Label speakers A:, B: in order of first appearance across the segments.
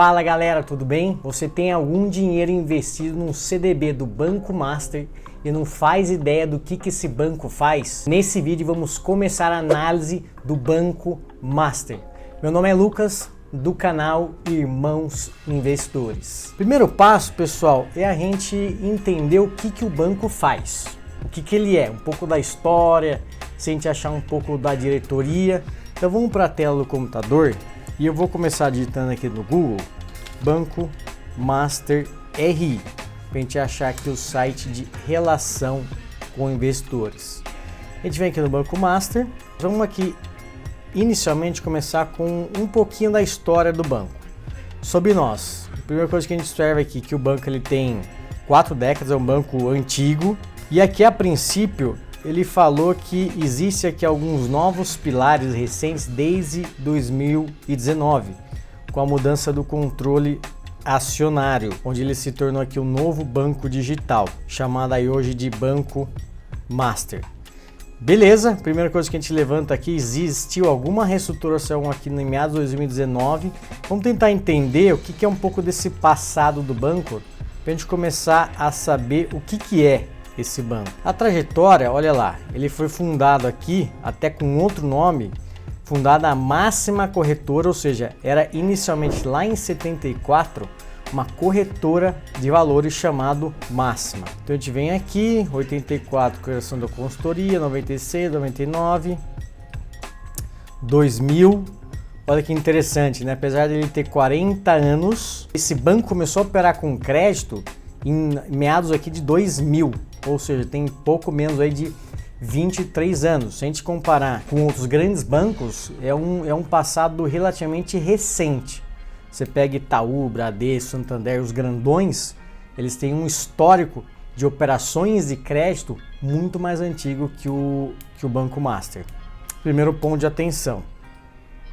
A: Fala galera, tudo bem? Você tem algum dinheiro investido num CDB do Banco Master e não faz ideia do que esse banco faz? Nesse vídeo vamos começar a análise do Banco Master. Meu nome é Lucas, do canal Irmãos Investidores. Primeiro passo, pessoal, é a gente entender o que o banco faz. O que ele é, um pouco da história, se a gente achar um pouco da diretoria. Então vamos para a tela do computador e eu vou começar digitando aqui no Google Banco Master RI, para a gente achar aqui o site de relação com investidores. A gente vem aqui no Banco Master, vamos aqui inicialmente começar com um pouquinho da história do banco. Sobre nós, a primeira coisa que a gente observa aqui é que o banco ele tem 4 décadas, é um banco antigo, e aqui a princípio ele falou que existe aqui alguns novos pilares recentes desde 2019, com a mudança do controle acionário, onde ele se tornou aqui um novo banco digital, chamado aí hoje de Banco Master. Beleza, primeira coisa que a gente levanta aqui, existiu alguma reestruturação aqui em meados de 2019. Vamos tentar entender o que é um pouco desse passado do banco, para a gente começar a saber o que é esse banco. A trajetória, olha lá, ele foi fundado aqui, até com outro nome, fundada a Máxima Corretora, ou seja, era inicialmente lá em 74, uma corretora de valores chamado Máxima. Então a gente vem aqui, 84, criação da consultoria, 96, 99, 2000, olha que interessante, né? Apesar de ele ter 40 anos, esse banco começou a operar com crédito em meados aqui de 2000, ou seja, tem pouco menos aí de 23 anos. Se a gente comparar com outros grandes bancos, é um passado relativamente recente. Você pega Itaú, Bradesco, Santander, os grandões, eles têm um histórico de operações de crédito muito mais antigo que o Banco Master. Primeiro ponto de atenção.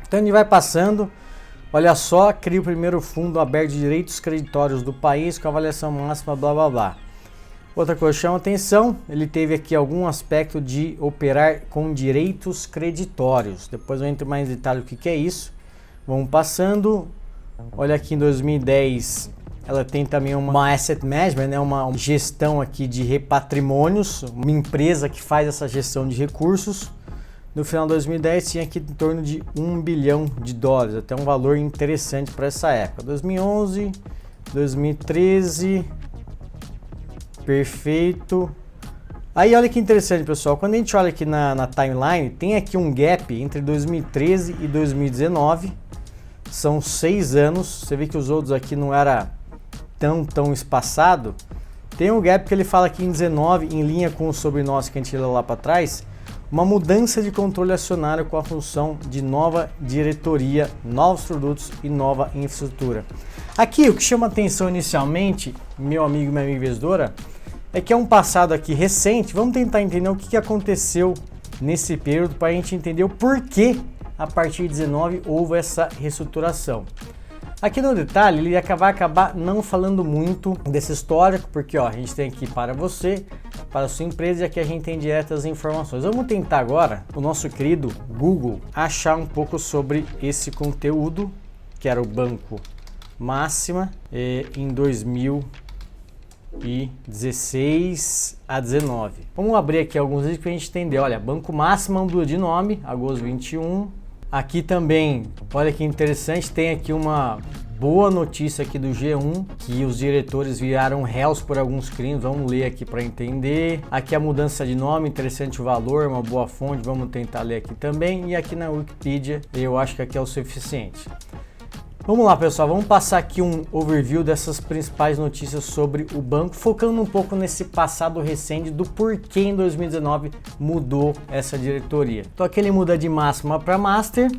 A: Então a gente vai passando, olha só, cria o primeiro fundo aberto de direitos creditórios do país com avaliação máxima, blá blá blá. Outra coisa que chama atenção, ele teve aqui algum aspecto de operar com direitos creditórios. Depois eu entro mais em detalhe o que é isso. Vamos passando. Olha aqui em 2010, ela tem também uma asset management, né? uma gestão aqui de patrimônios, uma empresa que faz essa gestão de recursos. No final de 2010 tinha aqui em torno de $1 bilhão, até um valor interessante para essa época. 2011, 2013, perfeito. Aí olha que interessante, pessoal, quando a gente olha aqui na timeline, tem aqui um gap entre 2013 e 2019, são 6 anos, você vê que os outros aqui não era tão espaçado. Tem um gap que ele fala aqui em 19, em linha com o sobre nós que a gente leu lá para trás, uma mudança de controle acionário com a função de nova diretoria, novos produtos e nova infraestrutura. Aqui o que chama atenção inicialmente, meu amigo e minha amiga investidora, é que é um passado aqui recente. Vamos tentar entender o que aconteceu nesse período para a gente entender o porquê a partir de 19 houve essa reestruturação. Aqui no detalhe ele vai acabar não falando muito desse histórico, porque ó, a gente tem aqui para você, para a sua empresa, e aqui a gente tem diretas informações. Vamos tentar agora, o nosso querido Google, achar um pouco sobre esse conteúdo, que era o Banco Máxima, em 2016 a 19. Vamos abrir aqui alguns vídeos para a gente entender. Olha, Banco Máxima mudou de nome, agosto 21. Aqui também, olha que interessante, tem aqui uma boa notícia aqui do G1, que os diretores viraram réus por alguns crimes. Vamos ler aqui para entender. Aqui a mudança de nome, interessante o valor, uma boa fonte, vamos tentar ler aqui também. E aqui na Wikipedia, eu acho que aqui é o suficiente. Vamos lá, pessoal, vamos passar aqui um overview dessas principais notícias sobre o banco, focando um pouco nesse passado recente do porquê em 2019 mudou essa diretoria. Então aqui ele muda de Máxima para Master,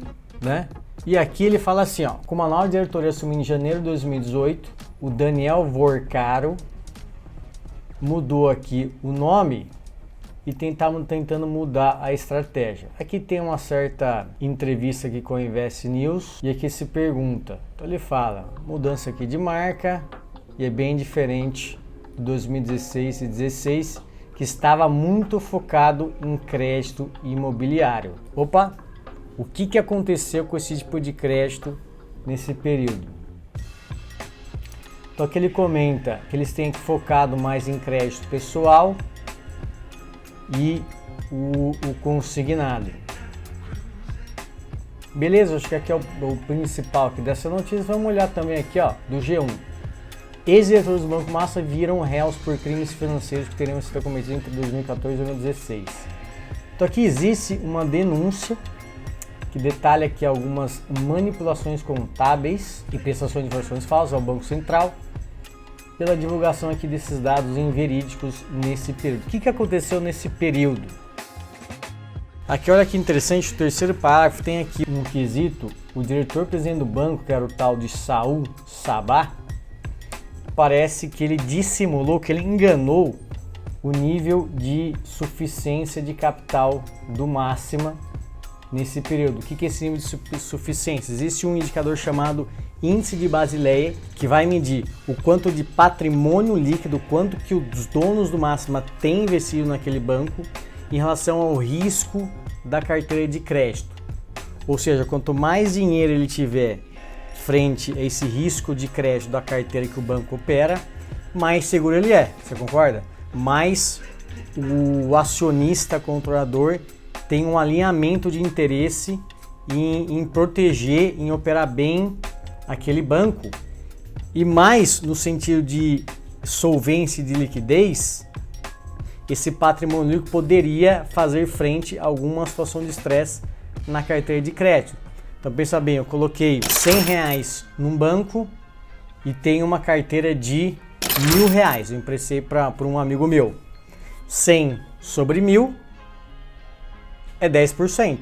A: né? E aqui ele fala assim, ó, com uma nova diretoria assumindo em janeiro de 2018, o Daniel Vorcaro mudou aqui o nome e tentando mudar a estratégia. Aqui tem uma certa entrevista aqui com a Invest News e aqui se pergunta. Então ele fala, mudança aqui de marca e é bem diferente de 2016 e 2016, que estava muito focado em crédito imobiliário. Opa, o que aconteceu com esse tipo de crédito nesse período? Então aqui ele comenta que eles têm focado mais em crédito pessoal e o consignado. Beleza, acho que aqui é o principal aqui dessa notícia. Vamos olhar também aqui, ó, do G1. Ex-diretores do Banco Master viram réus por crimes financeiros que teriam sido cometidos entre 2014 e 2016. Então aqui existe uma denúncia que detalha aqui algumas manipulações contábeis e prestações de informações falsas ao Banco Central pela divulgação aqui desses dados inverídicos nesse período. O que aconteceu nesse período? Aqui olha que interessante, o terceiro parágrafo tem aqui um quesito, o diretor-presidente do banco, que era o tal de Saul Sabah, parece que ele dissimulou, que ele enganou o nível de suficiência de capital do Máxima nesse período. O que é esse nível de suficiência? Existe um indicador chamado Índice de Basileia, que vai medir o quanto de patrimônio líquido, quanto que os donos do Máxima têm investido naquele banco em relação ao risco da carteira de crédito. Ou seja, quanto mais dinheiro ele tiver frente a esse risco de crédito da carteira que o banco opera, mais seguro ele é. Você concorda? Mais o acionista controlador tem um alinhamento de interesse em proteger, em operar bem aquele banco. E mais no sentido de solvência e de liquidez, esse patrimônio líquido poderia fazer frente a alguma situação de estresse na carteira de crédito. Então pensa bem, eu coloquei R$100 num banco e tenho uma carteira de R$1.000. Eu emprestei para um amigo meu. 100 sobre 1.000 é 10%.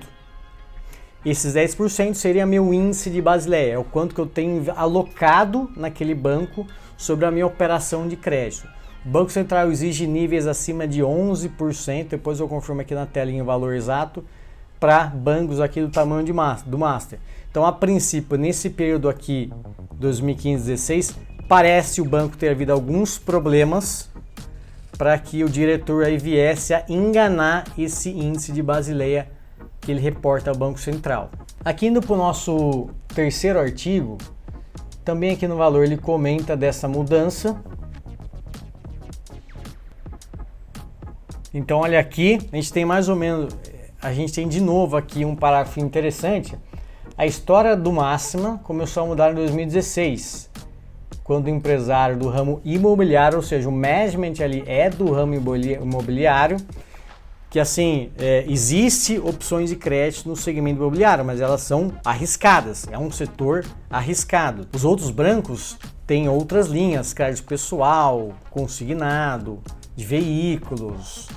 A: Esses 10% seria meu índice de Basileia, é o quanto que eu tenho alocado naquele banco sobre a minha operação de crédito. O Banco Central exige níveis acima de 11%, depois eu confirmo aqui na telinha o valor exato, para bancos aqui do tamanho do Master. Então, a princípio, nesse período aqui, 2015-16, parece o banco ter havido alguns problemas para que o diretor aí viesse a enganar esse índice de Basileia que ele reporta ao Banco Central. Aqui indo para o nosso terceiro artigo, também aqui no valor ele comenta dessa mudança. Então olha aqui, a gente tem mais ou menos, a gente tem de novo aqui um parágrafo interessante. A história do Máxima começou a mudar em 2016, quando o empresário do ramo imobiliário, ou seja, o management ali é do ramo imobiliário, que assim, existe opções de crédito no segmento imobiliário, mas elas são arriscadas, é um setor arriscado. Os outros bancos têm outras linhas, crédito pessoal, consignado, de veículos,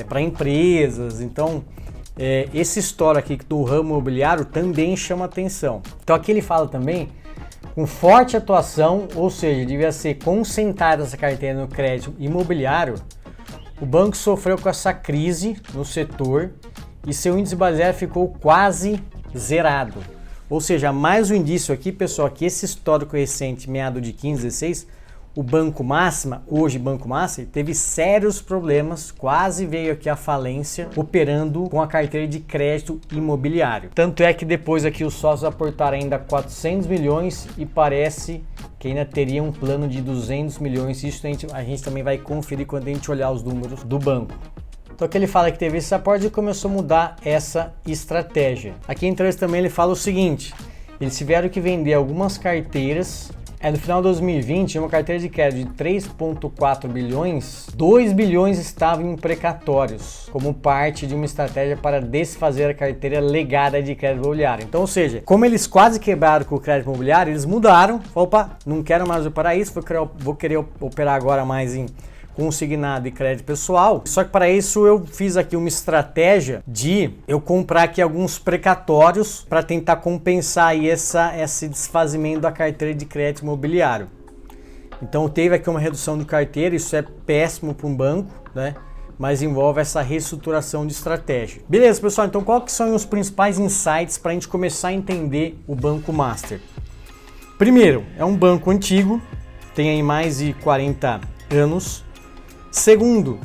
A: para empresas. Então, essa história aqui do ramo imobiliário também chama atenção. Então aqui ele fala também com forte atuação, ou seja, devia ser concentrada essa carteira no crédito imobiliário. O banco sofreu com essa crise no setor e seu índice Basileia ficou quase zerado. Ou seja, mais um indício aqui, pessoal, que esse histórico recente, meado de 15, 16, o Banco Máxima, hoje Banco Master, teve sérios problemas, quase veio aqui a falência, operando com a carteira de crédito imobiliário. Tanto é que depois aqui os sócios aportaram ainda 400 milhões e parece que ainda teria um plano de 200 milhões. Isso a gente também vai conferir quando a gente olhar os números do banco. Então aqui ele fala que teve esse aporte e começou a mudar essa estratégia. Aqui em trás também ele fala o seguinte, eles tiveram que vender algumas carteiras. No final de 2020, uma carteira de crédito de 3,4 bilhões, 2 bilhões estavam em precatórios, como parte de uma estratégia para desfazer a carteira legada de crédito imobiliário. Então, ou seja, como eles quase quebraram com o crédito imobiliário, eles mudaram, opa, não quero mais operar isso, vou querer operar agora mais em consignado e crédito pessoal. Só que para isso eu fiz aqui uma estratégia de eu comprar aqui alguns precatórios para tentar compensar aí esse desfazimento da carteira de crédito imobiliário. Então teve aqui uma redução de carteira, isso é péssimo para um banco, né? Mas envolve essa reestruturação de estratégia. Beleza, pessoal, então quais são os principais insights para a gente começar a entender o Banco Master? Primeiro, é um banco antigo, tem aí mais de 40 anos. Segundo,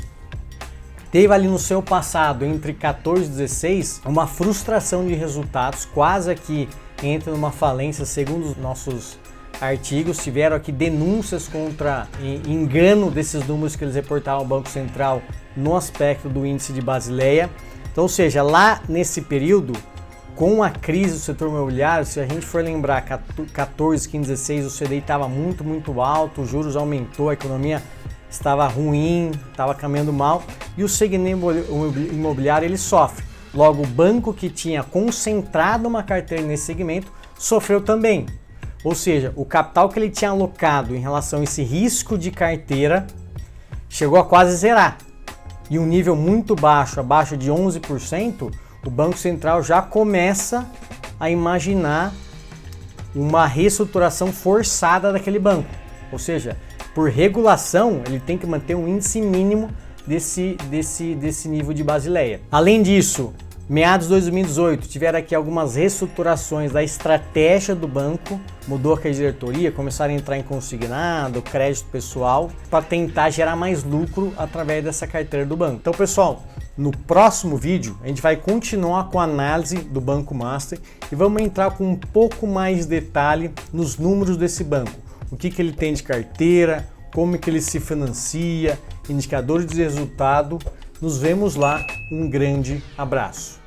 A: teve ali no seu passado, entre 14 e 16, uma frustração de resultados, quase que entra numa falência, segundo os nossos artigos, tiveram aqui denúncias contra engano desses números que eles reportaram ao Banco Central no aspecto do índice de Basileia. Então, ou seja, lá nesse período, com a crise do setor imobiliário, se a gente for lembrar, 14, 15, 16, o CDI estava muito alto, os juros aumentou, a economia estava ruim, estava caminhando mal e o segmento imobiliário ele sofre. Logo, o banco que tinha concentrado uma carteira nesse segmento sofreu também. Ou seja, o capital que ele tinha alocado em relação a esse risco de carteira chegou a quase zerar. E um nível muito baixo, abaixo de 11%, o Banco Central já começa a imaginar uma reestruturação forçada daquele banco. Ou seja, por regulação, ele tem que manter um índice mínimo desse nível de Basileia. Além disso, meados de 2018, tiveram aqui algumas reestruturações da estratégia do banco, mudou aqui a diretoria, começaram a entrar em consignado, crédito pessoal, para tentar gerar mais lucro através dessa carteira do banco. Então, pessoal, no próximo vídeo, a gente vai continuar com a análise do Banco Master e vamos entrar com um pouco mais de detalhe nos números desse banco. O que ele tem de carteira, como que ele se financia, indicadores de resultado. Nos vemos lá, um grande abraço.